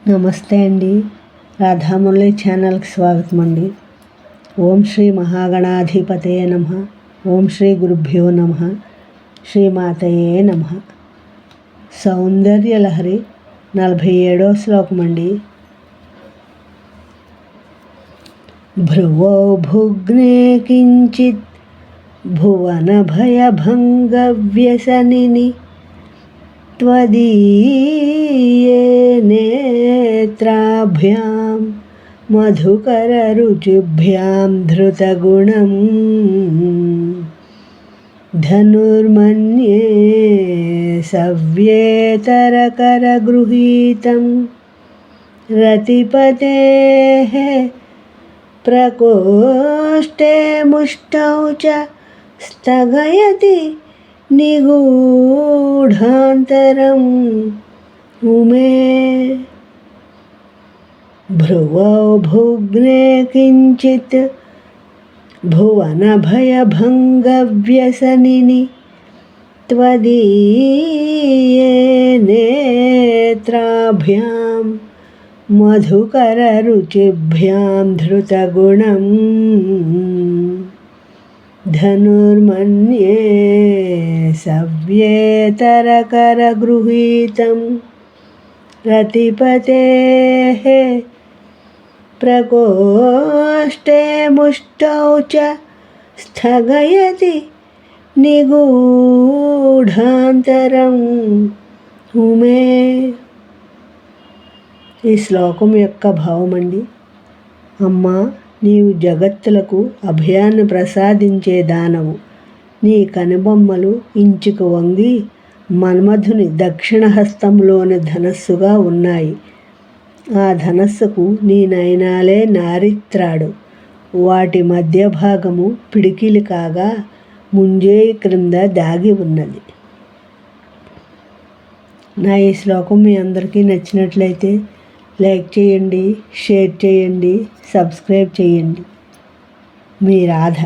నమస్తే అండి. రాధామురళి ఛానల్కి స్వాగతం అండి. ఓం శ్రీ మహాగణాధిపతయే నమః. ఓం శ్రీ గురుభ్యో నమః. శ్రీమాతయే నమః. సౌందర్యలహరి 47వ శ్లోకం అండి. భ్రువో భుగ్నే కించిత్ భువన భయభంగవ్యసనిని त्वदीये नेत्राभ्यां मधुकररुचिभ्यां धृतगुणं धनुर्मन्ये सव्येतरकरगृहीतं रतिपतेः प्रकोष्ठे मुष्टौ च स्थगयति निगूढान्तरं उमे भ्रुवौ भुग्ने किञ्चित् भुवनभयभङ्गव्यसनिनि त्वदीये नेत्राभ्यां मधुकररुचिभ्यां धृतगुणं धनुर्मन्ये सव्येतरकरगृहीतं रतिपतेः प्रकोष्ठे मुष्टौ च स्थगयति నిగూఢాంతరం ఉమే. ఈ శ్లోకం యొక్క భావం అండి. అమ్మా, నీవు జగత్తులకు అభయాన్ని ప్రసాదించే దానవు. నీ కనుబొమ్మలు ఇంచుకు వంగి మన్మధుని దక్షిణ హస్తంలోని ధనస్సుగా ఉన్నాయి. ఆ ధనస్సుకు నీ నయనాలే నారిత్రాడు. వాటి మధ్య భాగము పిడికిలి కాగా ముంజేయి క్రింద దాగి ఉన్నది. నా ఈ శ్లోకం మీ అందరికీ నచ్చినట్లయితే లైక్ చేయండి, షేర్ చేయండి, సబ్స్క్రైబ్ చేయండి. మీ రాధ.